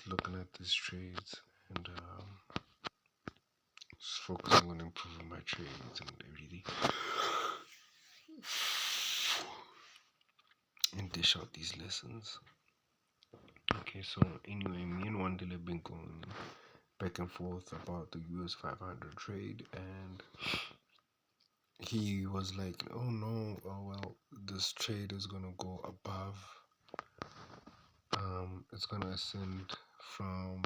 looking at these trades and just focusing on improving my trades and everything, and dish out these lessons. Okay, so anyway, me and Wandile have been going back and forth about the US500 trade, and he was like, oh no, oh well, this trade is gonna go above, it's gonna ascend from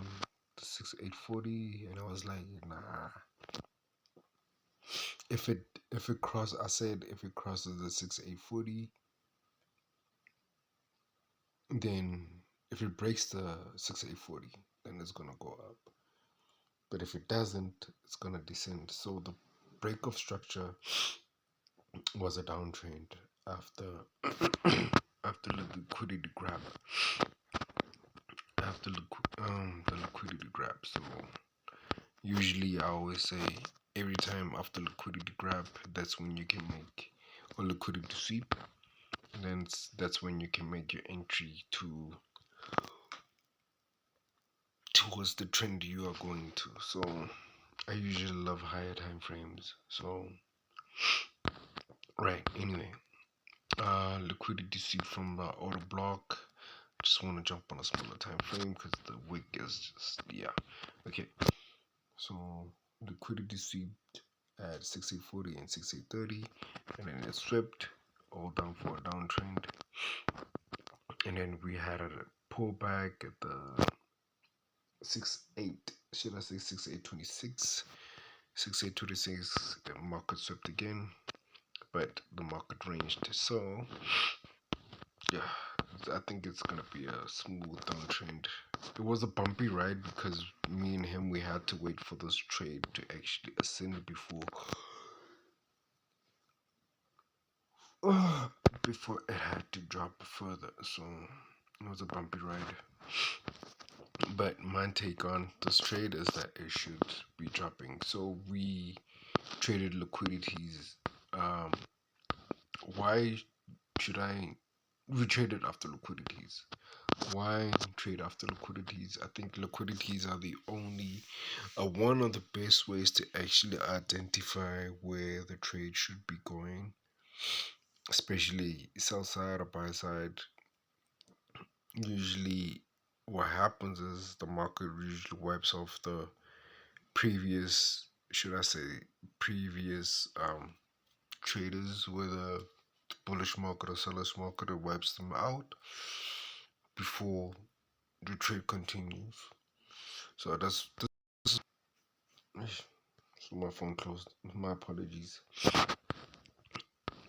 the 6840, and I was like, nah. If it crosses, I said if it crosses the 6840, then if it breaks the 6840, then it's gonna go up. But if it doesn't, it's gonna descend. So the break of structure was a downtrend after after the liquidity grab. After the liquidity grab. So usually I always say every time after liquidity grab, that's when you can make a liquidity sweep. And then that's when you can make your entry towards the trend you are going to. So I usually love higher time frames. So right, anyway, liquidity sweep from the order block. Just want to jump on a smaller time frame because the wick is just, yeah. Okay, so liquidity swept at 6840 and 6830, and then it swept all down for a downtrend, and then we had a pullback at the 68, should I say 6826, 6826. The market swept again, but the market ranged. So yeah, I think it's gonna be a smooth downtrend. It was a bumpy ride because me and him, we had to wait for this trade to actually ascend before before it had to drop further. So it was a bumpy ride. But my take on this trade is that it should be dropping. So we traded liquidities. Why should we traded after liquidities? Why trade after liquidities? I think liquidities are the only one of the best ways to actually identify where the trade should be going, especially sell side or buy side. Usually what happens is the market usually wipes off the previous, should I say, previous traders, whether bullish market or seller's market, it wipes them out before the trade continues. So so my phone closed. My apologies.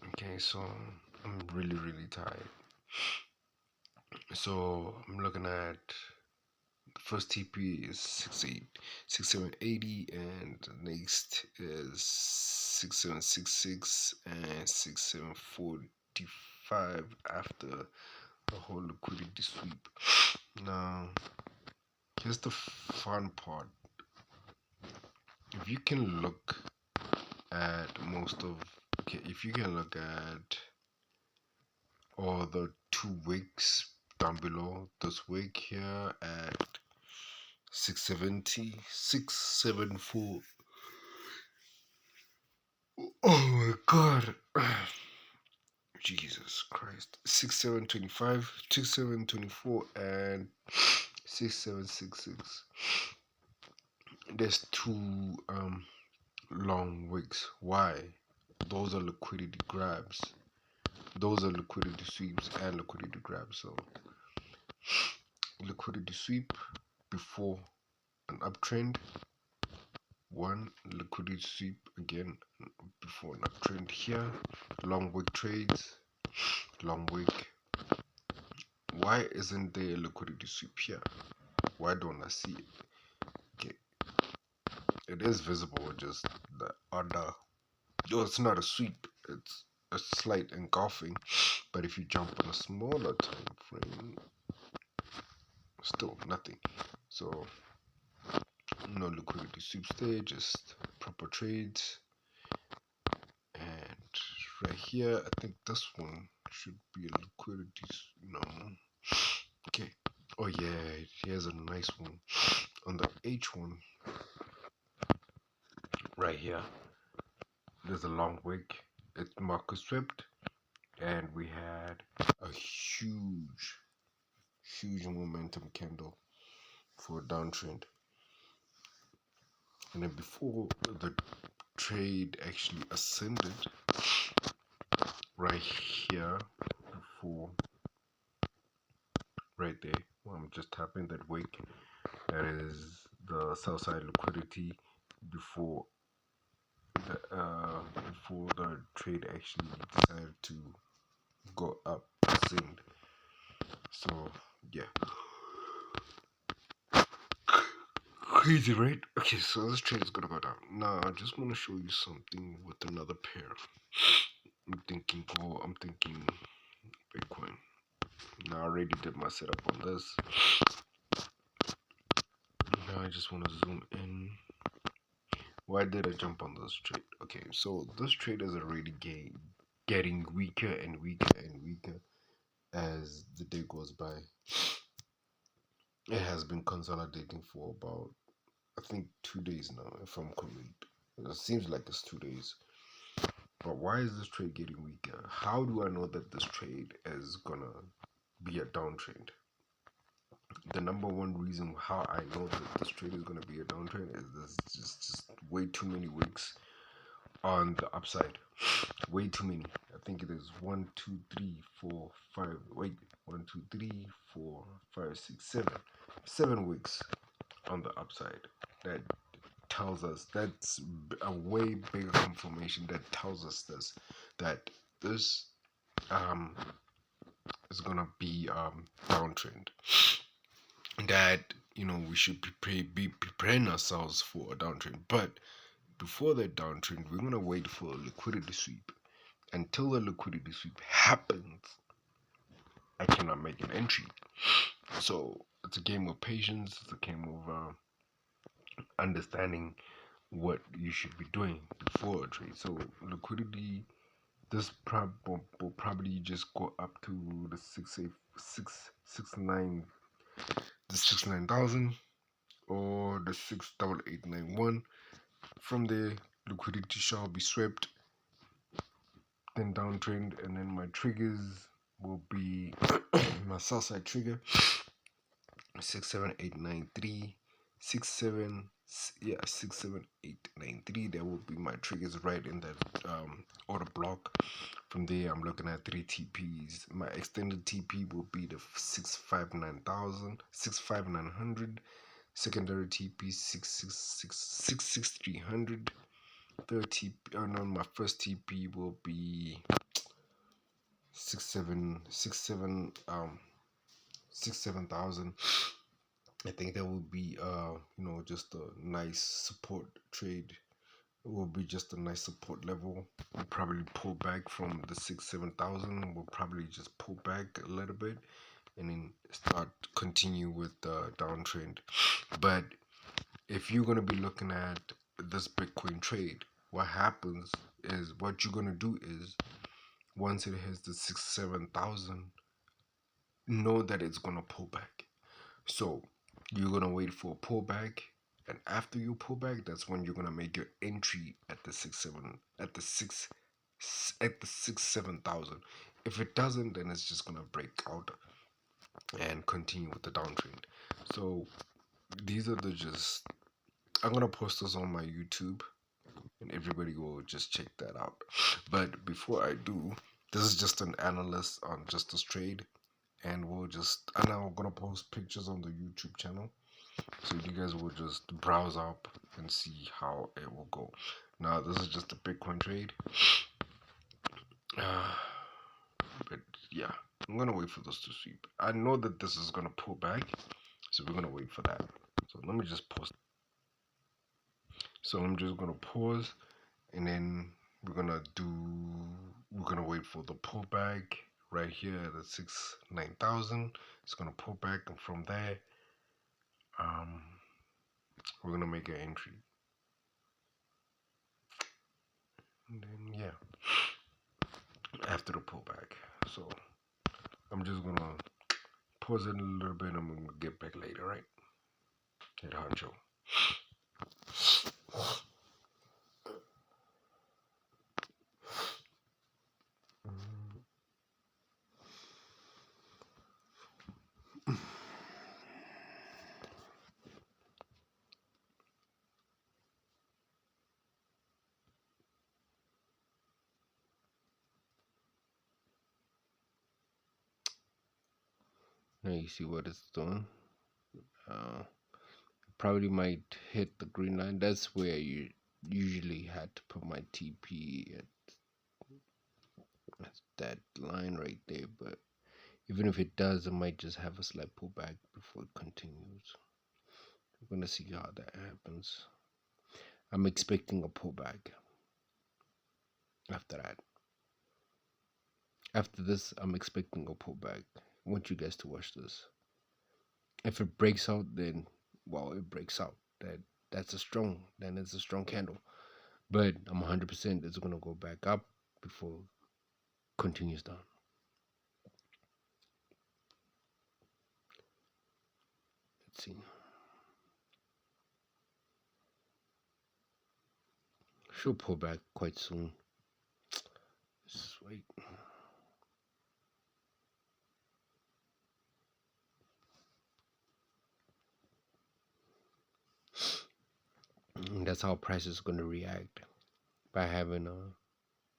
Okay, so I'm really tired. So I'm looking at the first TP is 6780, and the next is 6766 and 6745 after the whole liquidity sweep. Now, here's the fun part. If you can look at if you can look at all the 2 wicks down below, this wick here at 670, 674. Oh my god. Jesus Christ. 6725, 6724, and 6766. There's 2 long wicks. Why? Those are liquidity grabs. Those are liquidity sweeps and liquidity grabs. So liquidity sweep before an uptrend, one liquidity sweep again before an uptrend here, long wick trades, long wick. Why isn't there a liquidity sweep here? Why don't I see it? Okay, it is visible, just the other. It's not a sweep, it's a slight engulfing. But if you jump on a smaller time frame, still nothing. So no liquidity sweeps there, just proper trades. And right here, I think this one should be a liquidity. No. Okay. Oh yeah, here's a nice one on the H1 right here. There's a long wick. It's market swept, and we had a huge momentum candle for a downtrend. And then before the trade actually ascended, right here, before right there, well, I'm just tapping that wick. That is the sell side liquidity before the trade actually decided to go up, ascend. So yeah, crazy, right? Okay, so this trade is gonna go down. Now I just want to show you something with another pair. I'm thinking Bitcoin. Now I already did my setup on this. Now I just want to zoom in. Why did I jump on this trade? Okay, so this trade is already getting weaker and weaker and weaker as the day goes by. It has been consolidating for about, I think, 2 days now, if I'm correct. It seems like it's 2 days. But why is this trade getting weaker? How do I know that this trade is gonna be a downtrend? The number one reason how I know that this trade is gonna be a downtrend is there's just way too many wicks on the upside. Way too many. I think it is 1, 2, 3, 4, 5. Wait, 1, 2, 3, 4, 5, 6, 7. 7 wicks on the upside. That tells us that's a way bigger confirmation that tells us this, that this is gonna be downtrend. That we should be preparing ourselves for a downtrend. But before that downtrend, we're gonna wait for a liquidity sweep. Until the liquidity sweep happens, I cannot make an entry. So it's a game of patience. It's a game of understanding what you should be doing before a trade. So liquidity, this will probably just go up to the 669, the 69,000 or the 68891. From there, liquidity shall be swept, then downtrend, and then my triggers will be my sell side trigger 67893, 67893. That will be my triggers right in that order block. From there, I'm looking at 3 TPs. My extended TP will be the 659,000, 65900. Secondary TP 66300. Third TP, no, my first TP will be 67000. I think that would be just a nice support trade. It will be just a nice support level. We'll probably pull back from the 6-7,000. We'll probably just pull back a little bit and then continue with the downtrend. But if you're gonna be looking at this Bitcoin trade, what happens is, what you're gonna do is, once it hits the 6-7,000, know that it's gonna pull back. So you're gonna wait for a pullback, and after you pull back, that's when you're gonna make your entry at the 6-7,000. If it doesn't, then it's just gonna break out and continue with the downtrend. So these are I'm gonna post this on my YouTube, and everybody will just check that out. But before I do, this is just an analyst on just this trade, and and I'm gonna post pictures on the YouTube channel, so you guys will just browse up and see how it will go. Now this is just a Bitcoin trade, but yeah, I'm gonna wait for this to sweep. I know that this is gonna pull back, so we're gonna wait for that. So let me just pause. So I'm just gonna pause, and then we're gonna wait for the pullback right here at the 9,000. It's gonna pull back, and from there we're gonna make an entry, and then yeah, after the pullback. So I'm just gonna pause it a little bit. I'm gonna get back later, right? Hit honcho. Now you see what it's doing. Probably might hit the green line. That's where you usually had to put my TP at that line right there. But even if it does, it might just have a slight pullback before it continues. We're gonna see how that happens. I'm expecting a pullback after that. After this, I'm expecting a pullback. I want you guys to watch this. If it breaks out, then well, it breaks out. That's a strong. Then it's a strong candle. But I'm 100% it's gonna go back up before it continues down. Let's see. She'll pull back quite soon. Just wait. And that's how price is going to react, by having a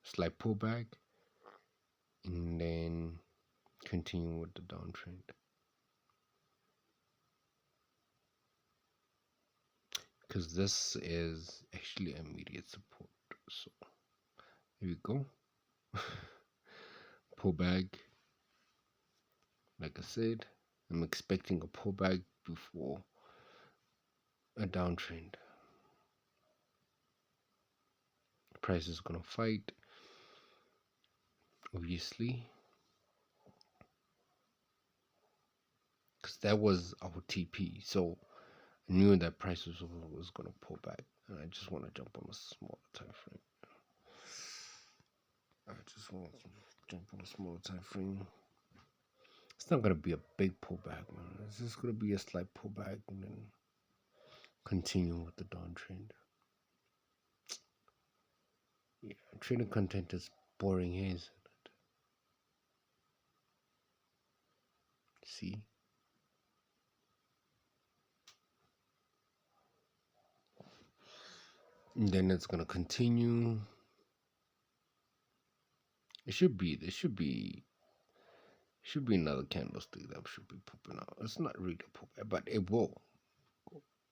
slight pullback and then continue with the downtrend. Because this is actually immediate support. So here we go. Pullback. Like I said, I'm expecting a pullback before a downtrend. Price is gonna fight, obviously, because that was our TP. So I knew that price was gonna pull back, and I just want to jump on a smaller time frame. I just want to jump on a smaller time frame. It's not gonna be a big pullback, man. It's just gonna be a slight pullback and then continue with the downtrend. Yeah, trading content is boring, isn't it? See? And then it's gonna continue. There should be another candlestick that should be popping out. It's not really a pullback, but it will.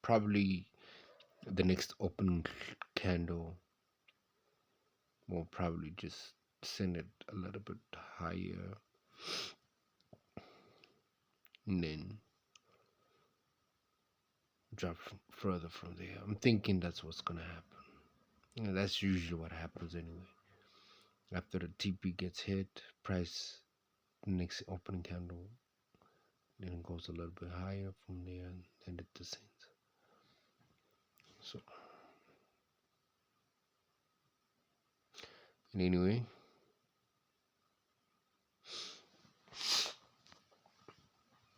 Probably the next open candle will probably just send it a little bit higher and then drop further from there. I'm thinking that's what's gonna happen. That's usually what happens anyway. After the TP gets hit, price the next opening candle then it goes a little bit higher from there and it descends. So and anyway,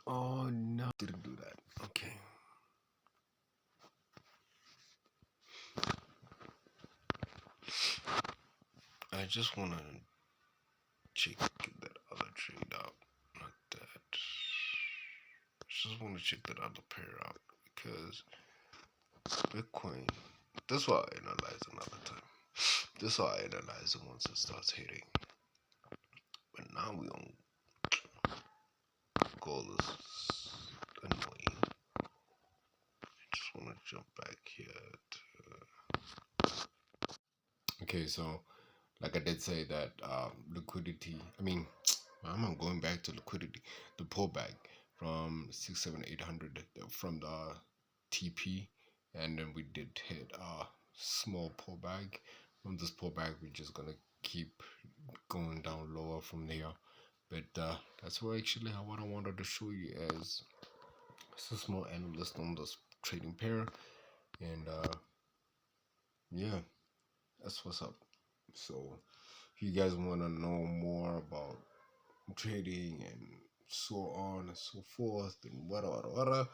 oh no, didn't do that. Okay. I just want to check that other trade out. Not that. I just want to check that other pair out because Bitcoin. This will I analyze another time. This will I analyze it once it starts hitting. But now we on gold is annoying. I just want to jump back here to. Okay, so like I did say that liquidity. I mean, I'm going back to liquidity. The pullback from 6, 7, 800 from the TP, and then we did hit a small pullback. From this pullback, we're just gonna keep going down lower from there. But that's what I wanted to show you as a small analyst on this trading pair, and yeah, that's what's up. So if you guys want to know more about trading and so on and so forth, and whatever.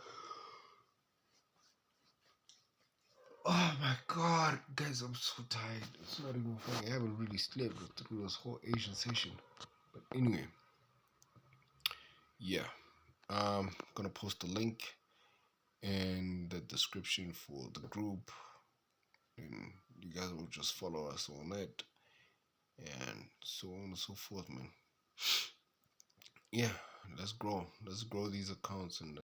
Oh my god, guys, I'm so tired. It's not even funny. I haven't really slept through this whole Asian session. But anyway, yeah. I'm gonna post a link in the description for the group, and you guys will just follow us on it, and so on and so forth, man. Yeah, let's grow these accounts and